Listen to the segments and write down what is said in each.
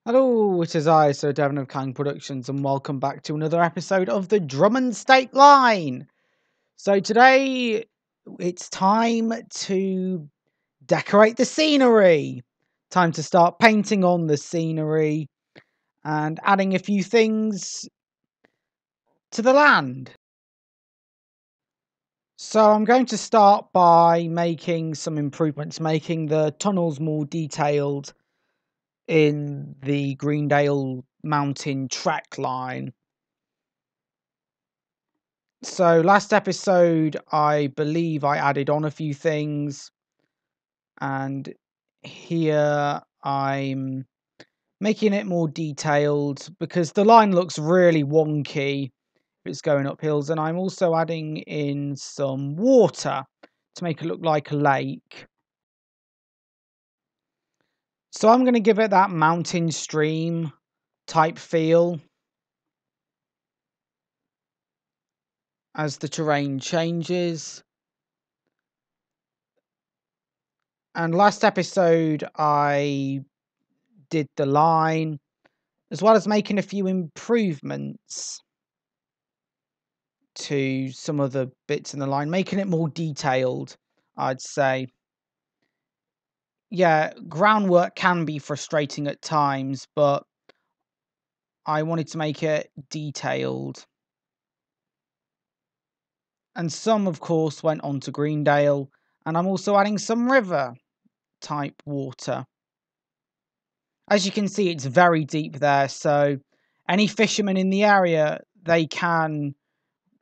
Hello, it is I, Sir Devon of Kang Productions, and welcome back to another episode of the Drummond State line. So today, it's time to decorate the scenery. Time to start painting on the scenery and adding a few things to the land. So I'm going to start by making some improvements, making the tunnels more detailed in the Greendale Mountain track line. So last episode, I believe I added on a few things, and here I'm making it more detailed because the line looks really wonky if it's going up hills, and I'm also adding in some water to make it look like a lake. So I'm going to give it that mountain stream type feel as the terrain changes. And last episode, I did the line, as well as making a few improvements to some of the bits in the line, making it more detailed, I'd say. Yeah, groundwork can be frustrating at times, but I wanted to make it detailed. And some, of course, went on to Greendale, and I'm also adding some river type water. As you can see, it's very deep there, so any fishermen in the area,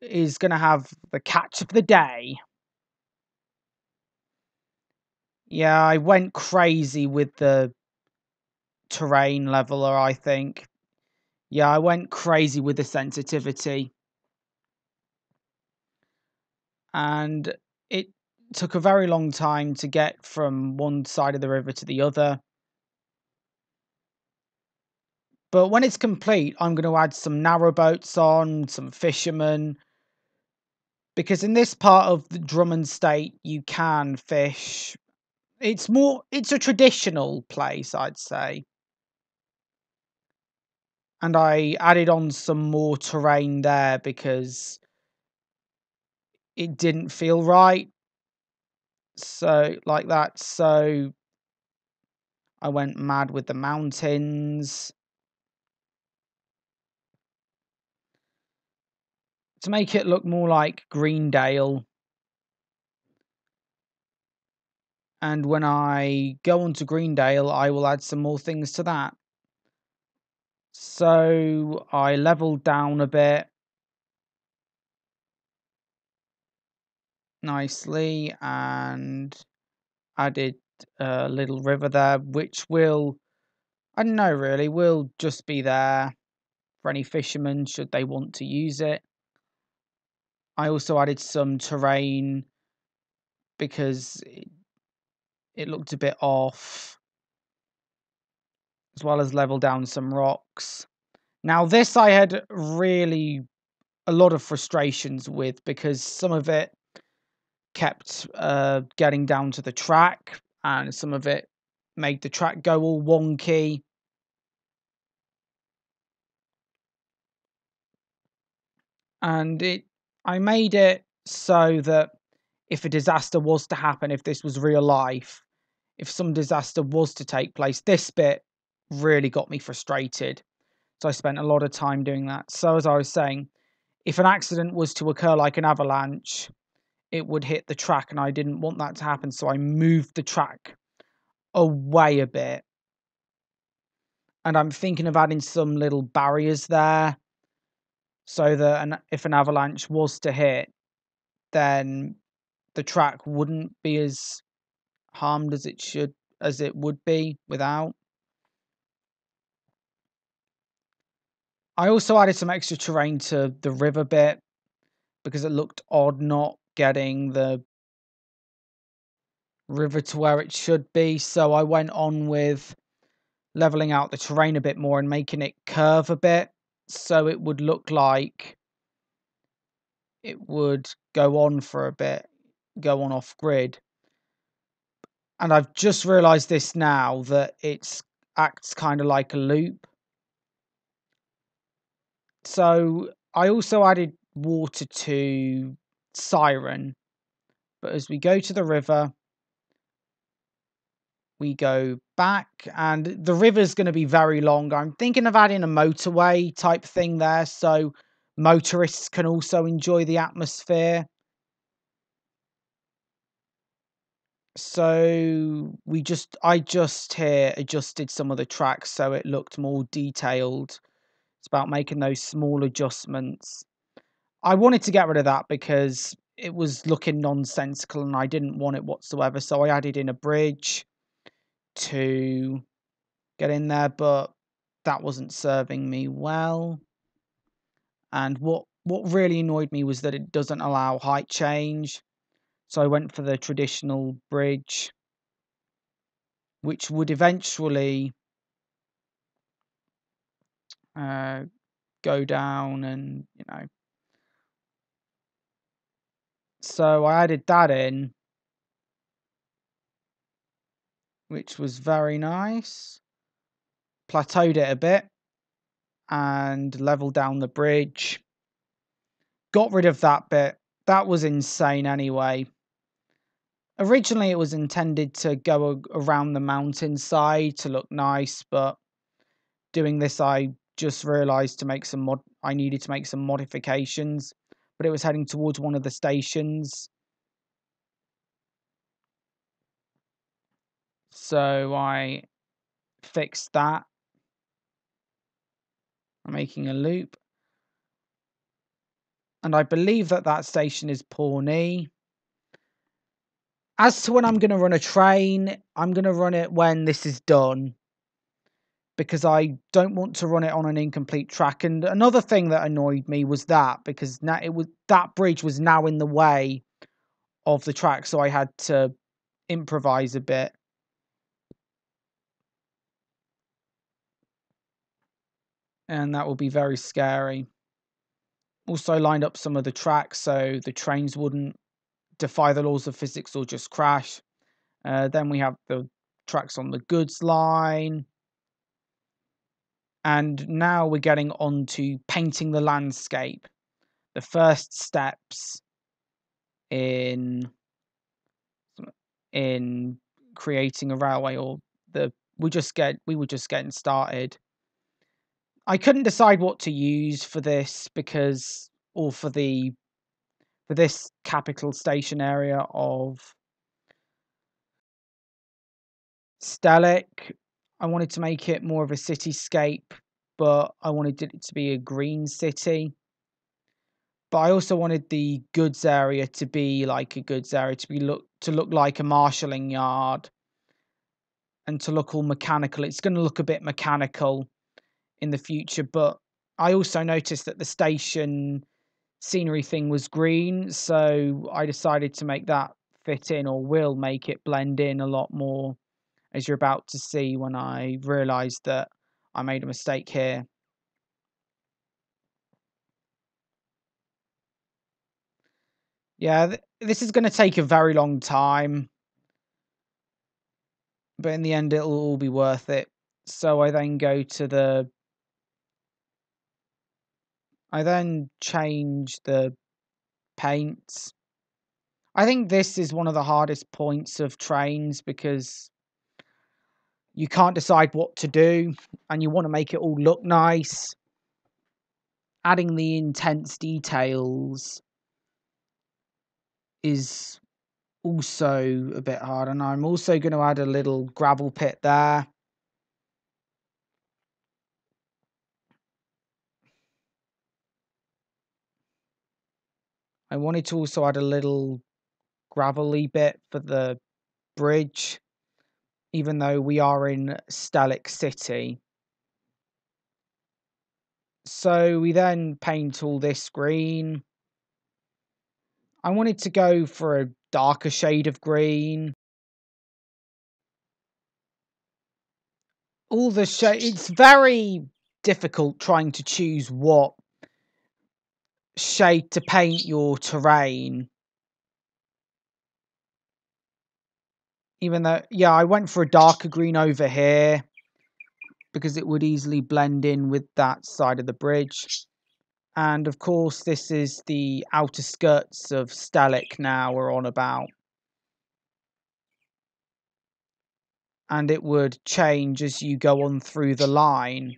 is going to have the catch of the day. Yeah, I went crazy with the terrain leveler, I think. Yeah, I went crazy with the sensitivity. And it took a very long time to get from one side of the river to the other. But when it's complete, I'm going to add some narrowboats on, some fishermen. Because in this part of the Drummond State, you can fish. It's a traditional place, I'd say. And I added on some more terrain there because it didn't feel right. So, like that. So, I went mad with the mountains to make it look more like Greendale. And when I go onto Greendale, I will add some more things to that. So, I leveled down a bit nicely and added a little river there, which will, I don't know really, will just be there for any fishermen should they want to use it. I also added some terrain because it looked a bit off, as well as level down some rocks. Now this I had really a lot of frustrations with because some of it kept getting down to the track, and some of it made the track go all wonky. And I made it so that if a disaster was to happen, if this was real life, if some disaster was to take place, this bit really got me frustrated. So I spent a lot of time doing that. So as I was saying, if an accident was to occur like an avalanche, it would hit the track, and I didn't want that to happen. So I moved the track away a bit. And I'm thinking of adding some little barriers there so that if an avalanche was to hit, then the track wouldn't be as harmed as it would be without. I also added some extra terrain to the river bit because it looked odd not getting the river to where it should be. So I went on with leveling out the terrain a bit more and making it curve a bit so it would look like it would go on for a bit, go on off grid. And I've just realized this now, that it's acts kind of like a loop. So I also added water to Siren, but as we go to the river, we go back, and the river's going to be very long. I'm thinking of adding a motorway type thing there, so motorists can also enjoy the atmosphere. So I just here adjusted some of the tracks so it looked more detailed. It's about making those small adjustments. I wanted to get rid of that because it was looking nonsensical and I didn't want it whatsoever. So I added in a bridge to get in there, but that wasn't serving me well. And what really annoyed me was that it doesn't allow height change. So I went for the traditional bridge, which would eventually go down, and so I added that in, which was very nice. Plateaued it a bit and leveled down the bridge. Got rid of that bit. That was insane anyway. Originally it was intended to go around the mountainside to look nice, but doing this I just realised I needed to make some modifications, but it was heading towards one of the stations. So I fixed that. I'm making a loop. And I believe that station is Pawnee. As to when I'm going to run a train, I'm going to run it when this is done, because I don't want to run it on an incomplete track. And another thing that annoyed me was because now that bridge was now in the way of the track, so I had to improvise a bit. And that will be very scary. Also lined up some of the tracks so the trains wouldn't defy the laws of physics or just crash. Then we have the tracks on the goods line. And now we're getting on to painting the landscape. The first steps in creating a railway, or we were just getting started. I couldn't decide what to use for this for this capital station area of Stellic. I wanted to make it more of a cityscape, but I wanted it to be a green city. But I also wanted the goods area to be like a goods area, to look like a marshalling yard, and to look all mechanical. It's going to look a bit mechanical in the future, but I also noticed that the station scenery thing was green, so I decided to make that fit in, or will make it blend in a lot more, as you're about to see when I realised that I made a mistake here. Yeah, this is going to take a very long time, but in the end it'll all be worth it. So I then change the paints. I think this is one of the hardest points of Trainz, because you can't decide what to do and you want to make it all look nice. Adding the intense details is also a bit hard, and I'm also going to add a little gravel pit there. I wanted to also add a little gravelly bit for the bridge, even though we are in Stellic City. So we then paint all this green. I wanted to go for a darker shade of green. All the shade, it's very difficult trying to choose what shade to paint your terrain. Even though, yeah, I went for a darker green over here. because it would easily blend in with that side of the bridge. And of course, this is the outer skirts of Stellic now we're on about. And it would change as you go on through the line.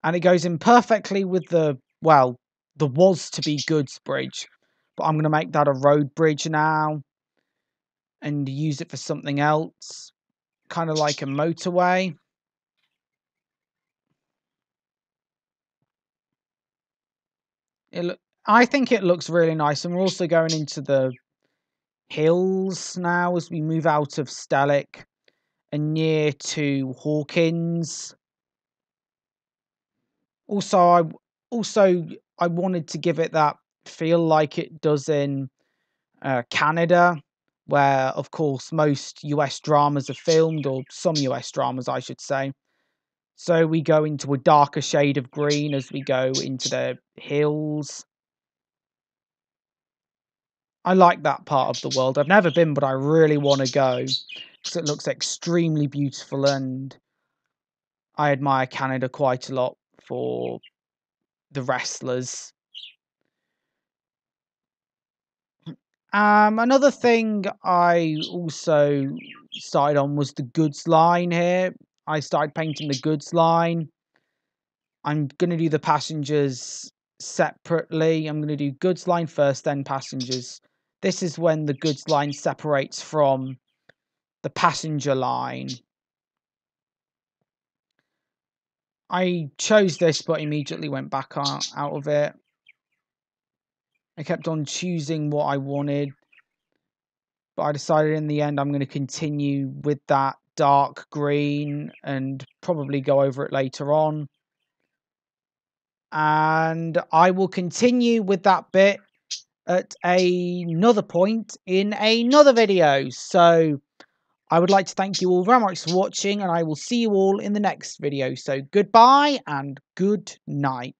And it goes in perfectly with the, well, the was to be goods bridge. But I'm going to make that a road bridge now and use it for something else, kind of like a motorway. I think it looks really nice, and we're also going into the hills now as we move out of Stellic and near to Hawkins. Also, I wanted to give it that feel like it does in Canada, where, of course, most US dramas are filmed, or some US dramas, I should say. So we go into a darker shade of green as we go into the hills. I like that part of the world. I've never been, but I really want to go because it looks extremely beautiful, and I admire Canada quite a lot for the wrestlers. Another thing I also started on was the goods line here. I started painting the goods line. I'm going to do the passengers separately. I'm going to do goods line first, then passengers. This is when the goods line separates from the passenger line. I chose this, but immediately went back out of it. I kept on choosing what I wanted, but I decided in the end I'm going to continue with that dark green and probably go over it later on. And I will continue with that bit at another point in another video. So I would like to thank you all very much for watching, and I will see you all in the next video. So goodbye and good night.